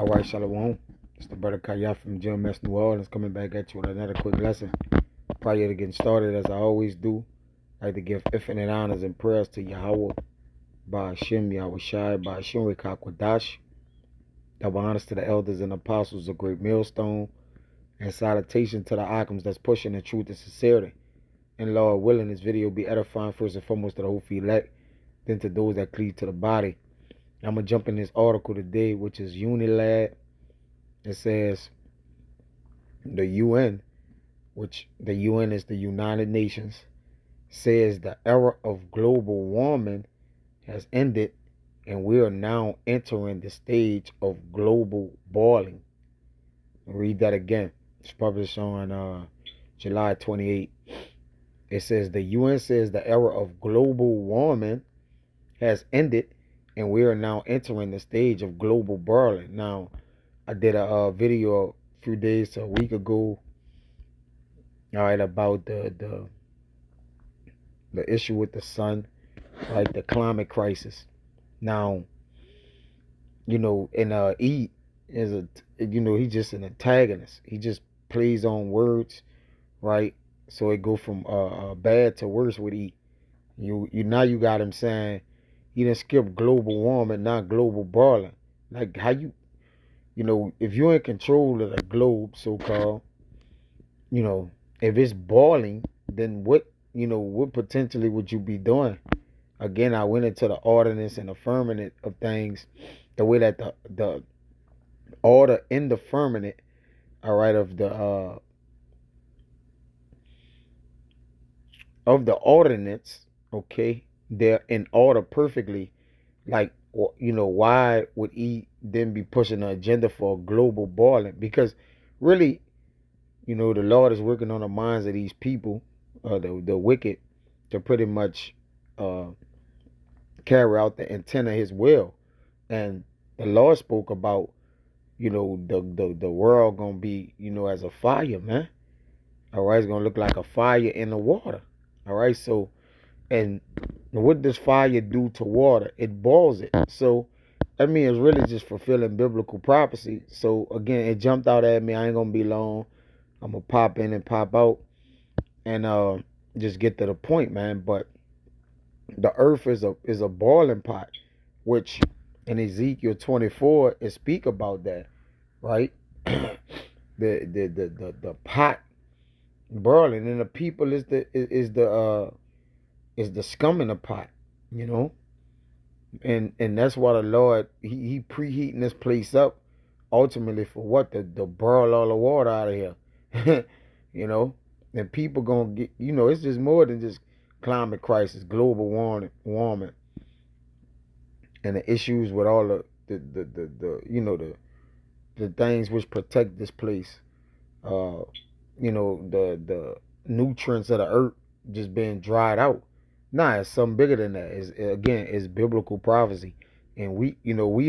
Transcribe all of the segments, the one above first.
All right, Shalom. It's the brother Kaya from GMS New Orleans coming back at you with another quick lesson. Prior to getting started, as I always do, I'd like to give infinite honors and prayers to Yahweh, Ba'Hashem, Yahweh Shai, Ba'Hashem, Rekakwadash. Double honors to the elders and apostles of Great Millstone, and salutation to the Akims that's pushing the truth and sincerity. And Lord willing, this video be edifying first and foremost to the whole elect, then to those that cleave to the body. I'm going to jump in this article today, which is Unilad. It says the UN, which the UN is the United Nations, says the era of global warming has ended and we are now entering the stage of global boiling. I'll read that again. It's published on July 28. It says the UN says the era of global warming has ended and we are now entering the stage of global boiling. Now, I did a video a few days to a week ago, all right, about the issue with the sun, like the climate crisis. Now, and E is he's just an antagonist. He just plays on words, right? So it go from bad to worse with E. You now you got him saying he didn't skip global warming, not global boiling. Like how if you're in control of the globe, so called, if it's boiling, then what potentially would you be doing? Again, I went into the ordinance and the firmament of things, the way that the order in the firmament, all right, of the ordinance, okay, they're in order perfectly. Like, why would he then be pushing an agenda for global boiling? Because really, the Lord is working on the minds of these people, the wicked, to pretty much carry out the intent of his will. And the Lord spoke about, the world gonna be, as a fire, man. All right, it's gonna look like a fire in the water. All right, so, and what does fire do to water? It boils it. So, I mean, it's really just fulfilling biblical prophecy. So again, it jumped out at me. I ain't gonna be long. I'm gonna pop in and pop out, and just get to the point, man. But the earth is a boiling pot, which in Ezekiel 24 it speak about that, right? The pot boiling, and the people is the scum in the pot, and that's why the Lord he preheating this place up ultimately for what, to boil all the water out of here. And people gonna get, it's just more than just climate crisis, global warming, and the issues with all the things which protect this place. The nutrients of the earth just being dried out. Nah, it's something bigger than that. It's biblical prophecy, and we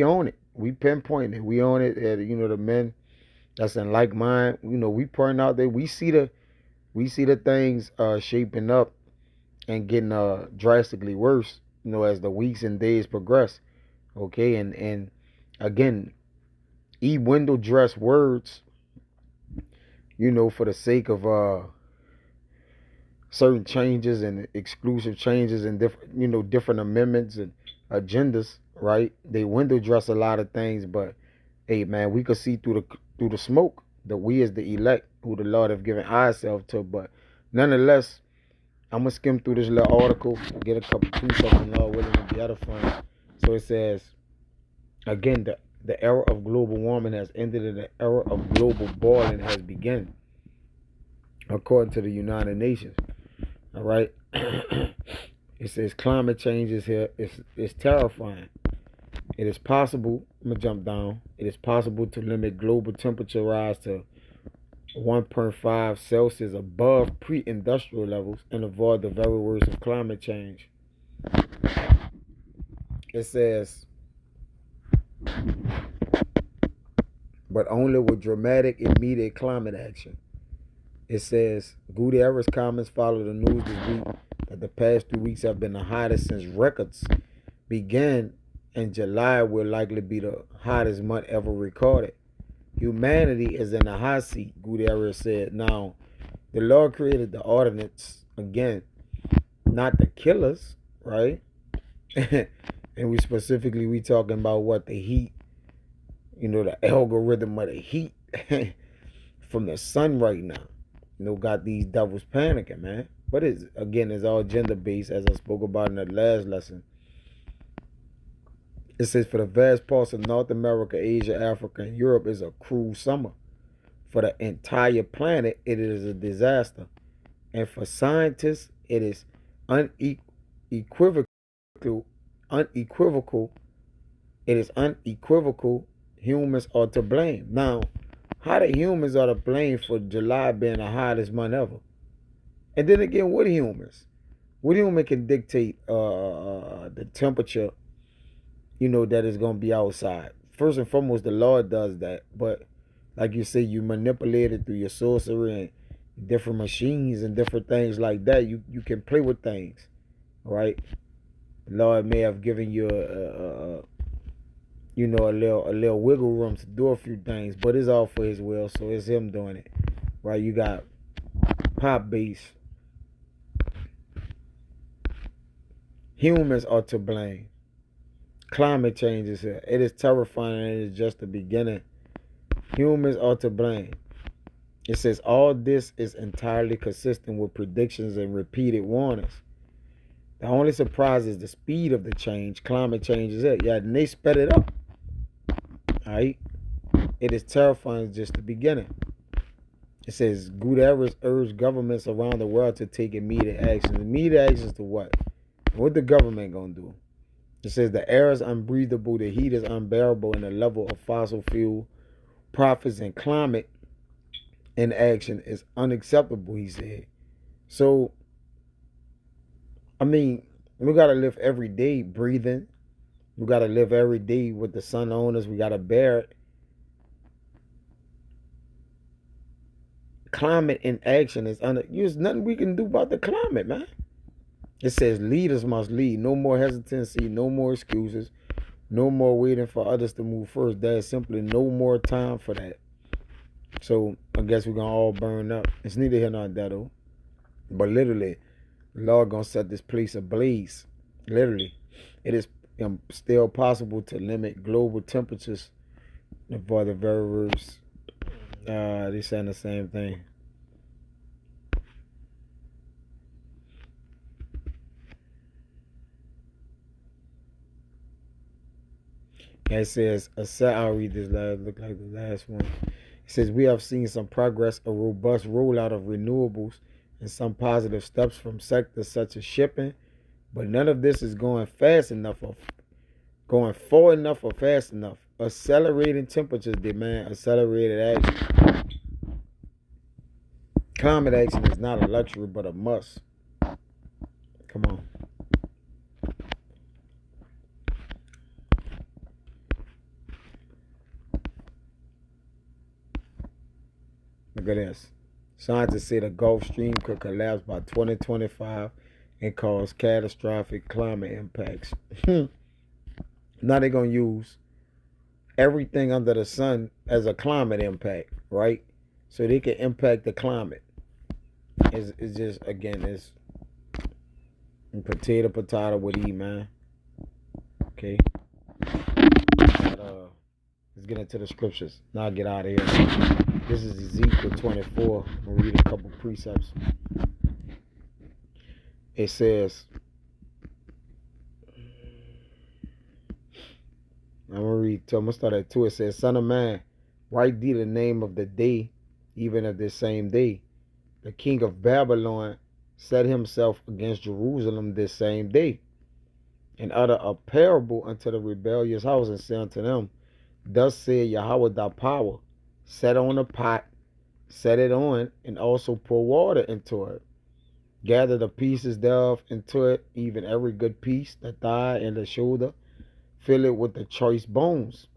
own it. We pinpoint it. We own it. The men that's in like mind. We point out that we see the things shaping up and getting drastically worse. As the weeks and days progress. Okay, and again, window dress words. For the sake of certain changes and exclusive changes and different amendments and agendas, right? They window dress a lot of things, but hey, man, we could see through the smoke that we as the elect, who the Lord have given ourselves to. But nonetheless, I'm gonna skim through this little article, get a couple precepts, and Lord willing to be edifying. So it says, again, the era of global warming has ended and the era of global boiling has begun, according to the United Nations. All right. It says climate change is here. It's terrifying. It is possible, I'm going to jump down. It is possible to limit global temperature rise to 1.5 Celsius above pre-industrial levels and avoid the very worst of climate change. It says, but only with dramatic, immediate climate action. It says, Gutierrez comments follow the news this week that the past 2 weeks have been the hottest since records began and July will likely be the hottest month ever recorded. Humanity is in the hot seat, Gutierrez said. Now, the Lord created the ordinance again, not the killers, right? And we talking about what the heat, the algorithm of the heat from the sun right now. Got these devils panicking, man. But it's all gender based, as I spoke about in the last lesson. It says for the vast parts of North America, Asia, Africa, and Europe is a cruel summer. For the entire planet, it is a disaster. And for scientists, it is unequivocal. It is unequivocal. Humans are to blame. Now, how the humans are to blame for July being the hottest month ever? And then again, what humans? What human can dictate the temperature? That is going to be outside. First and foremost, the Lord does that. But like you say, you manipulate it through your sorcery and different machines and different things like that. You can play with things, right? The Lord may have given you a little wiggle room to do a few things, but it's all for His will, so it's Him doing it, right? You got pop bass. Humans are to blame. Climate change is here. It is terrifying, and it is just the beginning. Humans are to blame. It says all this is entirely consistent with predictions and repeated warnings. The only surprise is the speed of the change. Climate change is it. Yeah, and they sped it up. All right. It is terrifying, just the beginning. It says Gutierrez urged governments around the world to take immediate actions. Immediate actions to what? What the government gonna do? It says the air is unbreathable, the heat is unbearable, and the level of fossil fuel profits and climate inaction is unacceptable, he said. So, I mean, we gotta live every day breathing. We gotta live every day with the sun on us. We gotta bear it. Climate inaction is there's nothing we can do about the climate, man. It says leaders must lead. No more hesitancy, no more excuses, no more waiting for others to move first. There's simply no more time for that. So I guess we're going to all burn up. It's neither here nor there, though. But literally, the Lord going to set this place ablaze. Literally. It is still possible to limit global temperatures. For the very words, they're saying the same thing. It says, I'll read this last, look like the last one. It says, we have seen some progress, a robust rollout of renewables, and some positive steps from sectors such as shipping, but none of this is going fast enough or going far enough or fast enough. Accelerating temperatures demand accelerated action. Climate action is not a luxury, but a must. Come on. Look at this. Scientists say the Gulf Stream could collapse by 2025 and cause catastrophic climate impacts. Now they're going to use everything under the sun as a climate impact, right? So they can impact the climate. It's just, again, it's potato with E, man. Okay. Let's get into the scriptures. Now I'll get out of here. This is Ezekiel 24. I'm going to read a couple precepts. It says, I'm going to start at 2. It says, Son of man, write thee the name of the day, even of this same day. The king of Babylon set himself against Jerusalem this same day, and utter a parable unto the rebellious house, and say unto them, Thus said Yahweh thy power, set on a pot, set it on, and also pour water into it. Gather the pieces thereof into it, even every good piece, the thigh and the shoulder. Fill it with the choice bones.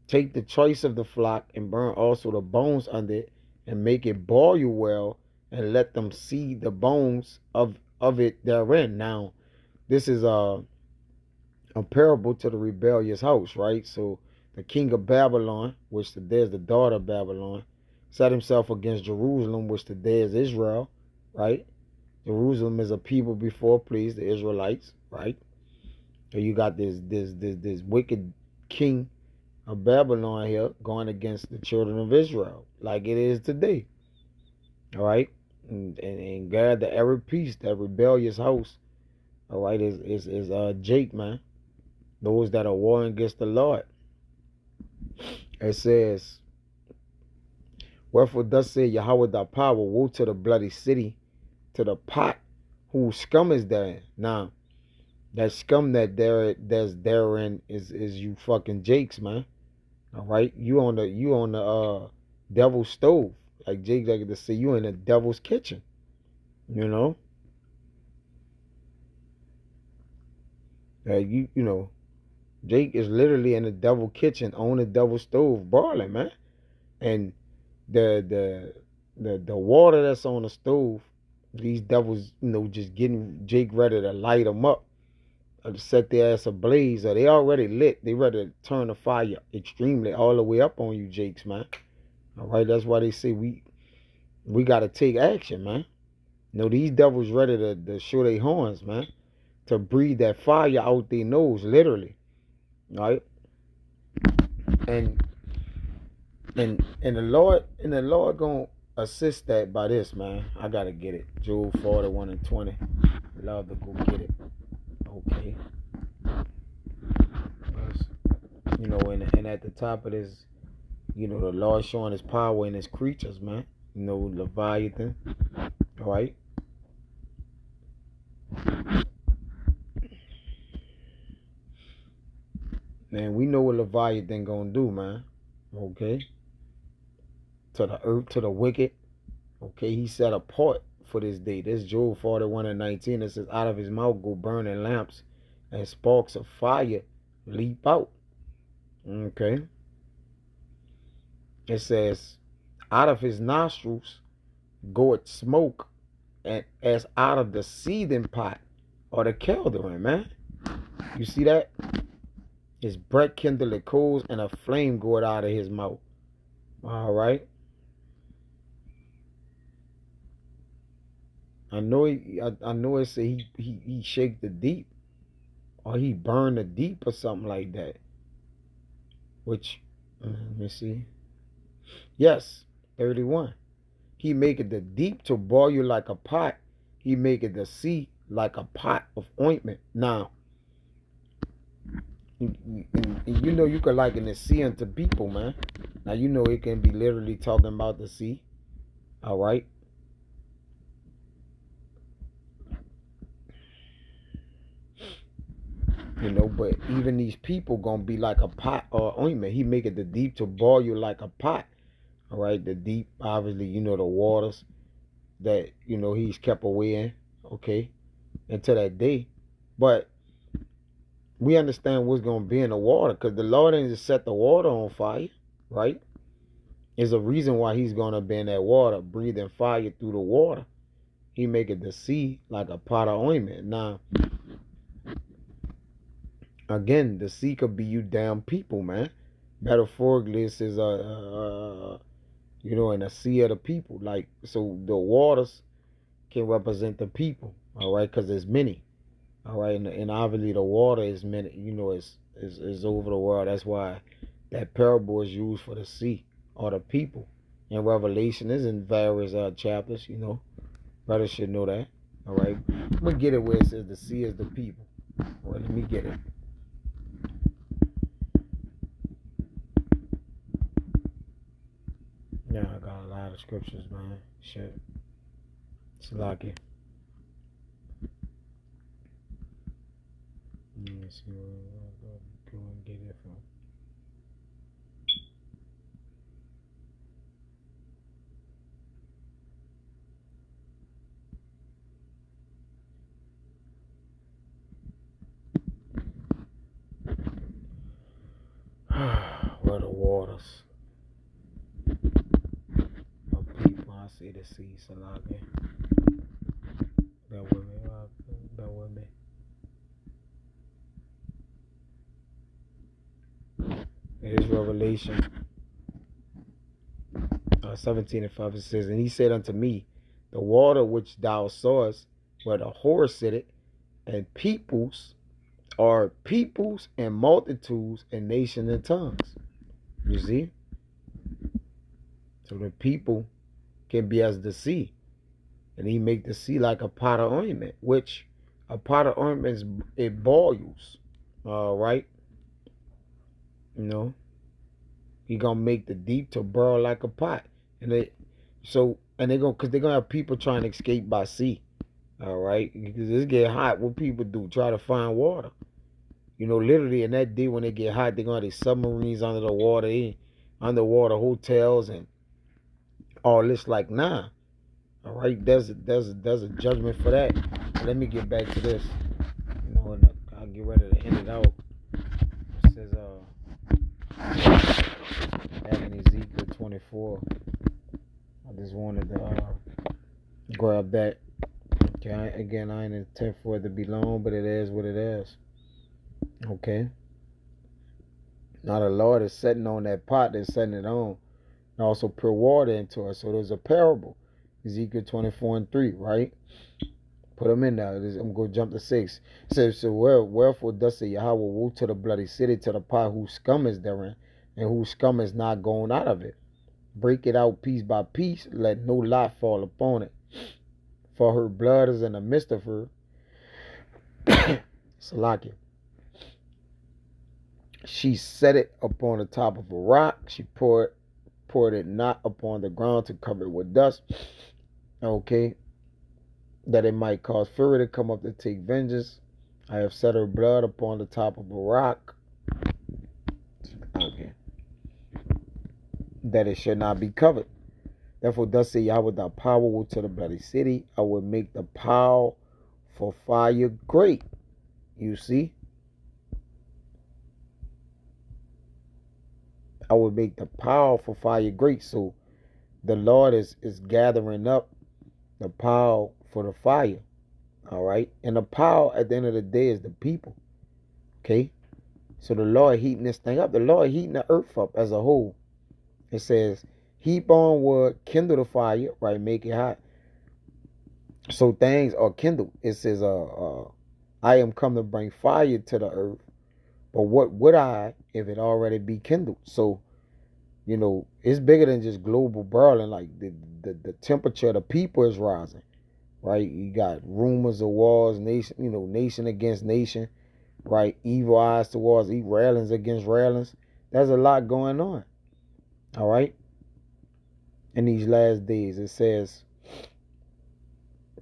Take the choice of the flock, and burn also the bones under it, and make it boil well, and let them see the bones of it therein. Now, this is a parable to the rebellious house, right? So the king of Babylon, which today is the daughter of Babylon, set himself against Jerusalem, which today is Israel, right? Jerusalem is a people before please, the Israelites, right? So you got this wicked king of Babylon here going against the children of Israel, like it is today. All right. And God, the Arab peace, that rebellious house, all right, is Jake, man. Those that are warring against the Lord. It says, wherefore thus say Yahweh thy power, woe to the bloody city, to the pot whose scum is therein. Now, that scum that's therein is you fucking Jakes, man. All right, you on the devil's stove, like Jake like to say, you in the devil's kitchen. You know, you know, Jake is literally in the devil kitchen on the devil stove boiling, man. And the the water that's on the stove, these devils, just getting Jake ready to light them up or to set their ass ablaze, or they already lit. They ready to turn the fire extremely all the way up on you, Jakes, man. All right, that's why they say we got to take action, man. These devils ready to show their horns, man, to breathe that fire out their nose, literally, right? And the Lord gonna assist that by this, man. I gotta get it. Job 41:20. Love to go get it. Okay. And at the top of this, the Lord showing his power in his creatures, man. Leviathan. All right. Man, we know what Leviathan gonna do, man. Okay. To the earth, to the wicked. Okay, he set apart for this day. This Job 41:19. It says, out of his mouth go burning lamps and sparks of fire leap out. Okay. It says, out of his nostrils goeth smoke, and as out of the seething pot or the caldron, man. You see that? His breath kindled coals, and a flame goeth out of his mouth. All right. I know it say he shake the deep, or he burn the deep, or something like that. Which, let me see. Yes, 31. He maketh the deep to boil you like a pot. He maketh the sea like a pot of ointment. Now, you could liken the sea unto people, man. Now, it can be literally talking about the sea. All right. But even these people gonna be like a pot or ointment. He make it the deep to boil you like a pot. All right, the deep, obviously, the waters that he's kept away in. Okay, until that day. But we understand what's gonna be in the water, because the Lord didn't just set the water on fire, right? There's a reason why he's gonna be in that water, breathing fire through the water. He make it the sea like a pot of ointment. Now, again, the sea could be you damn people, man. Metaphorically, this is in a sea of the people. Like, so the waters can represent the people, all right, because there's many, all right, and obviously the water is many, is over the world. That's why that parable is used for the sea or the people. In Revelation is in various chapters. Brothers should know that. All right, I'm gonna get it where it says the sea is the people. All right, let me get it. Yeah, I got a lot of scriptures, man. Shit. It's lucky. Let me see where I go and get it from. Where the waters of people, I see the sea, Salaki. Bear with me, bear with me. It is Revelation 17:5. It says, "And he said unto me, the water which thou sawest, where the horse sitteth, and peoples are peoples and multitudes and nations and tongues." You see? So the people can be as the sea. And he make the sea like a pot of ointment, which a pot of ointment it boils. Right? You know, he gonna make the deep to boil like a pot. And they're gonna have people trying to escape by sea. All right, because it's get hot. What people do? Try to find water. You know, literally in that day when it get hot, they're gonna have these submarines under the water, underwater hotels and all this. Like, nah. All right, there's a judgment for that. But let me get back to this. You know, and I'll get ready to end it out. It says, back in Ezekiel 24. I just wanted to grab that. Okay, I ain't intent for it to be long, but it is what it is. Okay. Now the Lord is setting on that pot, they're setting it on. And also pour water into it. So there's a parable. Ezekiel 24:3, right? Put them in there. I'm going to jump to 6. It says, "So wherefore thus say Yahweh, woe to the bloody city, to the pot whose scum is therein, and whose scum is not gone out of it. Break it out piece by piece, let no lot fall upon it. For her blood is in the midst of her." Salakia. "She set it upon the top of a rock. She poured it not upon the ground to cover it with dust." Okay. "That it might cause fury to come up to take vengeance. I have set her blood upon the top of a rock." Okay. "That it should not be covered. Therefore, thus say Yahweh, thy power will to the bloody city. I will make the pile for fire great." You see? I will make the pile for fire great. So the Lord is gathering up the pile for the fire. All right. And the pile at the end of the day is the people. Okay. So the Lord heating this thing up. The Lord heating the earth up as a whole. It says, "Heap on wood, kindle the fire," right? Make it hot. So things are kindled. It says, "I am come to bring fire to the earth. But what would I if it already be kindled?" So, you know, it's bigger than just global boiling. Like the temperature of the people is rising, right? You got rumors of wars, nation against nation, right? Evil eyes towards evil, railings against railings. There's a lot going on, all right? In these last days, it says,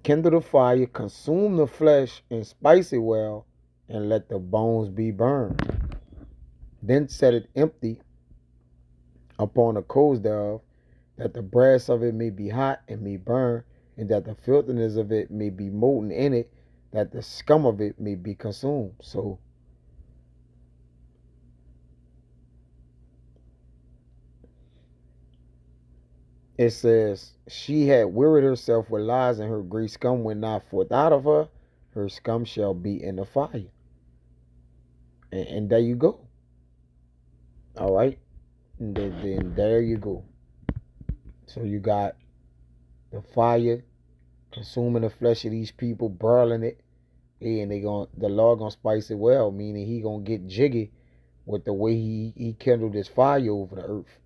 "Kindle the fire, consume the flesh, and spice it well, and let the bones be burned. Then set it empty upon the coals thereof, that the brass of it may be hot and may burn, and that the filthiness of it may be molten in it, that the scum of it may be consumed." So it says, "She had wearied herself with lies, and her great scum went not forth out of her. Her scum shall be in the fire." And there you go. All right. And then there you go. So you got the fire consuming the flesh of these people, burling it. Yeah, and the Lord gonna spice it well, meaning he gonna get jiggy with the way he kindled this fire over the earth.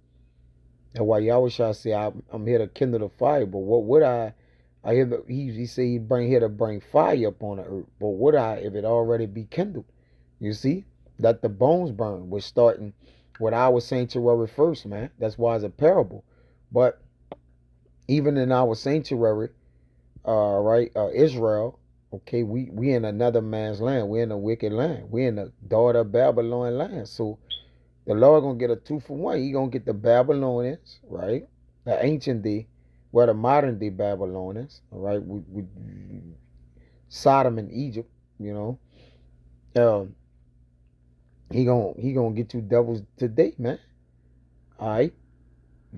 And why Yahweh shall say, I'm here to kindle the fire, but what would I hear he say he bring here to bring fire upon the earth. But would I if it already be kindled? You see? That the bones burn. We're starting with our sanctuary first, man. That's why it's a parable. But even in our sanctuary, right, Israel, okay, we in another man's land. We're in a wicked land. We're in the daughter of Babylon land. So the Lord gonna get a 2-for-1. He gonna get the Babylonians, right? The ancient day, where the modern day Babylonians, all right, with Sodom and Egypt, you know. He gonna get you devils today, man. All right,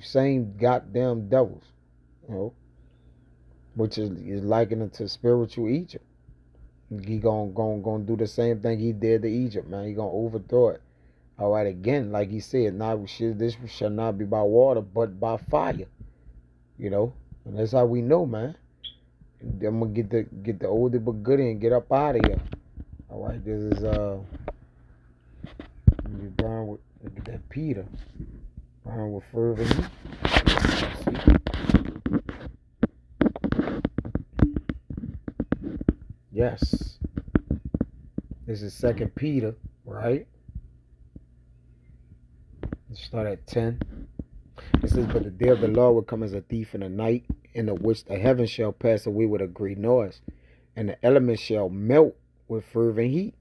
same goddamn devils, you know, which is likened to spiritual Egypt. He gonna do the same thing he did to Egypt, man. He gonna overthrow it. All right, again, like he said, now this shall not be by water, but by fire. You know, and that's how we know, man. And I'm gonna get the oldie but goodie and get up out of here. All right, this is you burn with look at that Peter, burn with fervent heat. See? Yes, this is Second Peter, right? Let's start at 10. It says, "But the day of the Lord will come as a thief in the night, in the which the heavens shall pass away with a great noise, and the elements shall melt with fervent heat.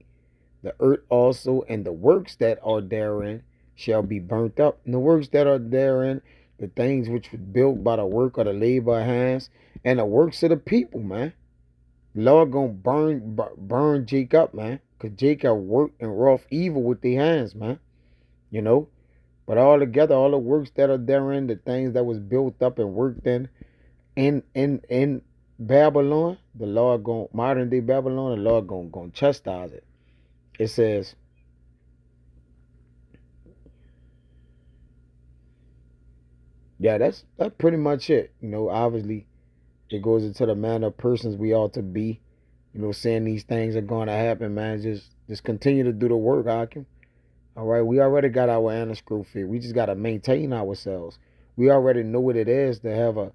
The earth also and the works that are therein shall be burnt up." And the works that are therein, the things which were built by the work of the labor of hands, and the works of the people, man. Lord gonna burn Jacob, man. Because Jacob worked and wrought evil with their hands, man. You know? But all together, all the works that are therein, the things that was built up and worked in Babylon, the Lord going modern day Babylon, the Lord going chastise it. It says, yeah, that's pretty much it. You know, obviously it goes into the manner of persons we ought to be. You know, saying these things are going to happen, man. Just continue to do the work, Hakim. All right, we already got our anascrew fit. We just got to maintain ourselves. We already know what it is to have a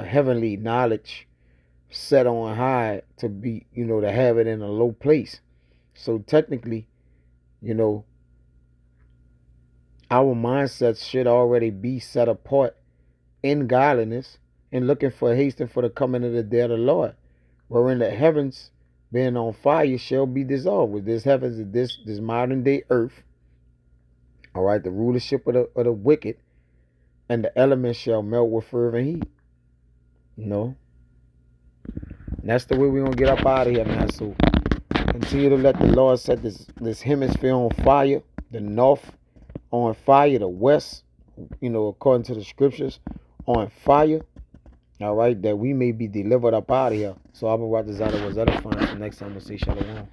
heavenly knowledge set on high, to be, you know, to have it in a low place. So technically, you know, our mindsets should already be set apart in godliness and looking for hasten for the coming of the day of the Lord, wherein the heavens being on fire shall be dissolved. With this heavens, this modern day earth, all right, the rulership of the wicked, and the elements shall melt with fervent heat. You know, and that's the way we're gonna get up out of here, man. So continue to let the Lord set this hemisphere on fire, the north on fire, the west, you know, according to the scriptures, on fire. All right, that we may be delivered up out of here. So Abba Ratazada was edifying. So next time we'll say shalom.